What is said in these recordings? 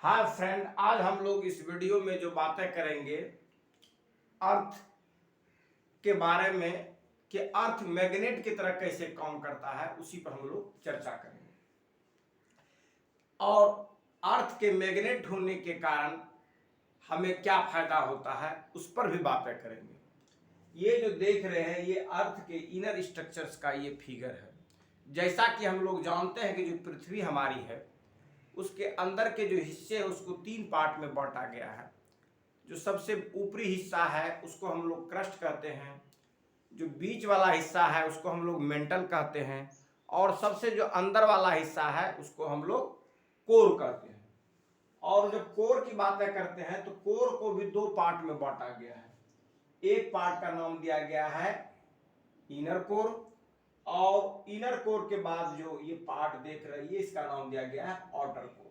Hi friend, आज हम लोग इस वीडियो में जो बातें करेंगे अर्थ के बारे में कि अर्थ मैग्नेट की तरह कैसे काम करता है, उसी पर हम लोग चर्चा करेंगे। और अर्थ के मैग्नेट होने के कारण हमें क्या फायदा होता है, उस पर भी बातें करेंगे। ये जो देख रहे हैं ये अर्थ के इनर स्ट्रक्चर्स का ये फिगर है। जैसा कि हम लोग जानते हैं कि जो पृथ्वी हमारी है उसके अंदर के जो हिस्से हैं उसको 3 पार्ट में बांटा गया है। जो सबसे ऊपरी हिस्सा है उसको हम लोग क्रस्ट कहते हैं, जो बीच वाला हिस्सा है उसको हम लोग मेंटल कहते हैं, और सबसे जो अंदर वाला हिस्सा है उसको हम लोग कोर कहते हैं। और जब कोर की बातें करते हैं तो कोर को भी 2 पार्ट में बांटा गया है। एक पार्ट का नाम दिया गया है इनर कोर, और इनर कोर के बाद जो ये पार्ट देख रहे हैं इसका नाम दिया गया है आउटर कोर।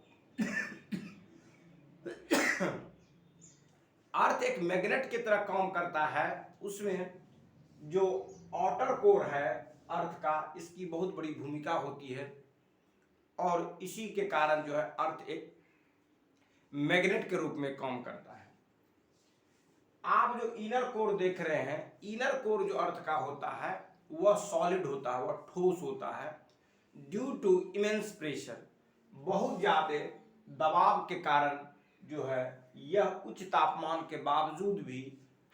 अर्थ एक मैग्नेट की तरह काम करता है। उसमें जो आउटर कोर है अर्थ का, इसकी बहुत बड़ी भूमिका होती है, और इसी के कारण जो है अर्थ एक मैग्नेट के रूप में काम करता है। आप जो इनर कोर देख रहे हैं, इनर कोर जो अर्थ का होता है वह सॉलिड होता है, वह ठोस होता है। ड्यू टू इमेंस प्रेशर, बहुत ज्यादा दबाव के कारण जो है यह उच्च तापमान के बावजूद भी,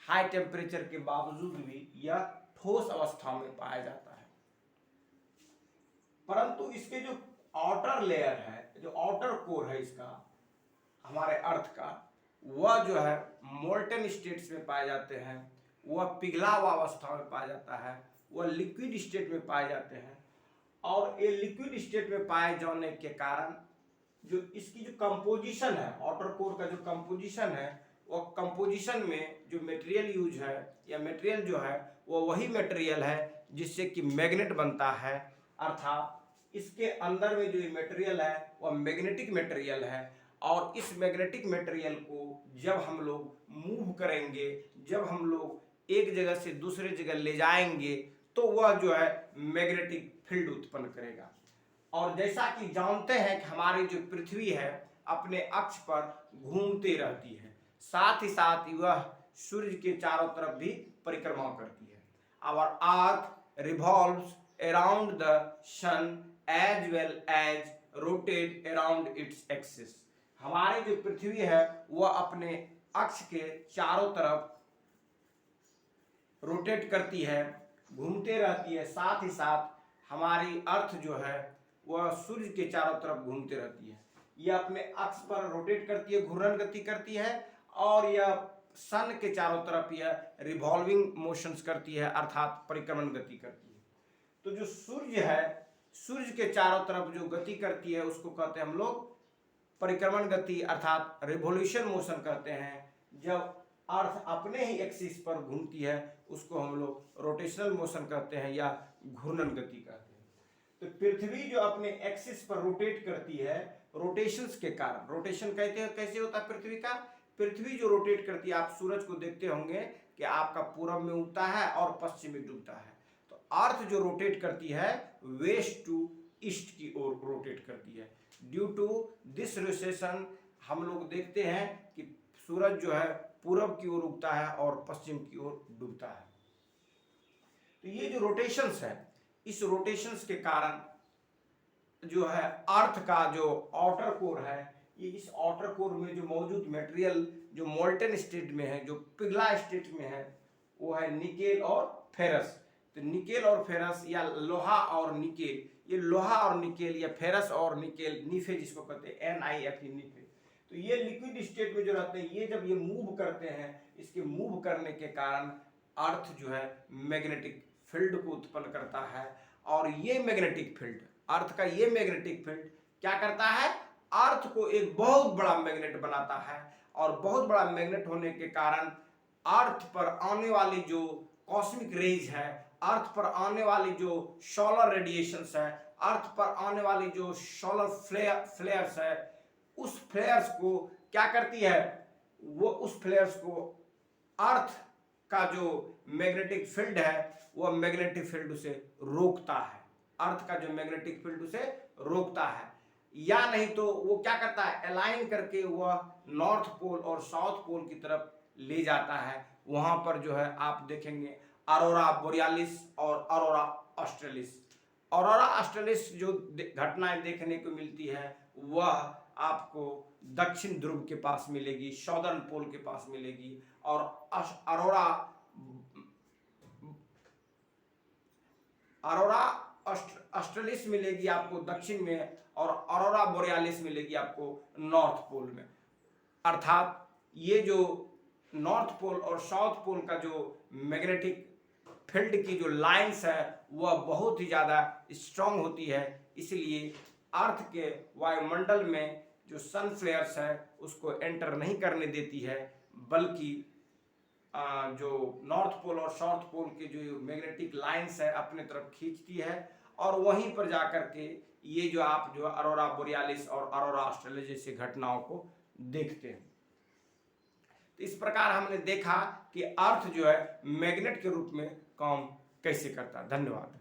हाई टेम्परेचर के बावजूद भी यह ठोस अवस्था में पाया जाता है। परंतु इसके जो आउटर लेयर है, जो आउटर कोर है इसका, हमारे अर्थ का, वह जो है मोल्टन स्टेट्स में पाए जाते हैं, वह पिघला हुआ अवस्था में पाया जाता है, वह लिक्विड स्टेट में पाए जाते हैं। और ये लिक्विड स्टेट में पाए जाने के कारण जो इसकी जो कंपोजिशन है, आउटर कोर का जो कंपोजिशन है, वह कंपोजिशन में जो मटेरियल यूज है या मटेरियल जो है वह वही मटेरियल है जिससे कि मैग्नेट बनता है। अर्थात इसके अंदर में जो मटेरियल है वह मैग्नेटिक मटेरियल है, और इस मैग्नेटिक मटेरियल को जब हम लोग मूव करेंगे, जब हम लोग एक जगह से दूसरे जगह ले जाएंगे, तो वह जो है मैग्नेटिक फील्ड उत्पन्न करेगा। और जैसा कि जानते हैं कि हमारी जो पृथ्वी है अपने अक्ष पर घूमती रहती है, साथ ही साथ वह सूर्य के चारों तरफ भी परिक्रमा करती है। Our earth revolves around the sun as well as rotate around its axis. हमारी जो पृथ्वी है वह अपने अक्ष के चारों तरफ रोटेट करती है, घूमते रहती है। साथ ही साथ हमारी अर्थ जो है वह सूर्य के चारों तरफ घूमते रहती है। यह अपने अक्ष पर रोटेट करती है, घूर्णन गति करती है, और यह सन के चारों तरफ यह रिवॉल्विंग मोशंस करती है, अर्थात परिक्रमण गति करती है। तो जो सूर्य है, सूर्य के चारों तरफ जो गति करती है उसको कहते हैं हम लोग परिक्रमण गति, अर्थात रिवोल्यूशन मोशन कहते हैं। जब अर्थ अपने ही एक्सिस पर घूमती है उसको हम लोग रोटेशनल मोशन कहते हैं या घूर्णन गति कहते हैं। तो पृथ्वी जो अपने एक्सिस पर रोटेट करती है, रोटेशंस के कारण, रोटेशन कहते हैं कैसे होता है पृथ्वी का, पृथ्वी जो रोटेट करती है, आप सूरज को देखते होंगे कि आपका पूरब में उगता है और पश्चिम में डूबता है। तो अर्थ जो रोटेट करती है वेस्ट टू ईस्ट की ओर रोटेट करती है। ड्यू टू दिस रोटेशन हम लोग देखते हैं कि सूरज जो है पूरब की ओर उगता है और पश्चिम की ओर डूबता है। तो ये जो रोटेशंस है, इस रोटेशंस के कारण जो है अर्थ का जो आउटर कोर है, ये इस आउटर कोर में जो मौजूद मटेरियल जो मोल्टन स्टेट में है, जो पिघला स्टेट में है, वो है निकेल और फेरस। तो निकेल और फेरस या लोहा और निकेल, ये लोहा और निकेल या फेरस और निकेल, नीफे जिसको कहते हैं, NiFe नीफे। तो ये लिक्विड स्टेट में जो रहते हैं, ये जब ये मूव करते हैं, इसके मूव करने के कारण अर्थ जो है मैग्नेटिक फील्ड को उत्पन्न करता है। और ये मैग्नेटिक फील्ड, अर्थ का ये मैग्नेटिक फील्ड क्या करता है, अर्थ को एक बहुत बड़ा मैग्नेट बनाता है। और बहुत बड़ा मैग्नेट होने के कारण अर्थ पर आने वाली जो कॉस्मिक रेज है, अर्थ पर आने वाली जो सोलर रेडिएशंस है, अर्थ पर आने वाली जो सोलर फ्लेयर्स है, उस फ्लेयर्स को क्या करती है, वो उस फ्लेयर्स को अर्थ का जो मैग्नेटिक फील्ड है वह मैग्नेटिक फील्ड उसे रोकता है। अर्थ का जो मैग्नेटिक फील्ड उसे रोकता है। या नहीं तो वो क्या करता है, अलाइन करके वह नॉर्थ पोल और साउथ पोल की तरफ ले जाता है। वहां पर जो है आप देखेंगे अरोरा बोरियालिस और अरोरा ऑस्ट्रेलिस। अरोरा ऑस्ट्रेलिस जो घटनाएं देखने को मिलती है वह आपको दक्षिण ध्रुव के पास मिलेगी, सदर्न पोल के पास मिलेगी। और अरोरा ऑस्ट्रेलिस मिलेगी आपको दक्षिण में, और अरोरा बोरियालिस मिलेगी आपको नॉर्थ पोल में। अर्थात ये जो नॉर्थ पोल और साउथ पोल का जो मैग्नेटिक फील्ड की जो लाइंस है वह बहुत ही ज़्यादा स्ट्रांग होती है, इसलिए अर्थ के वायुमंडल में जो सन फ्लेयर्स है उसको एंटर नहीं करने देती है, बल्कि जो नॉर्थ पोल और साउथ पोल के जो मैग्नेटिक लाइंस है अपने तरफ खींचती है, और वहीं पर जाकर के ये जो आप जो अरोरा बोरियालिस और अरोरा ऑस्ट्रेलिस जैसी घटनाओं को देखते हैं। तो इस प्रकार हमने देखा कि अर्थ जो है मैग्नेट के रूप में काम कैसे करता है। धन्यवाद।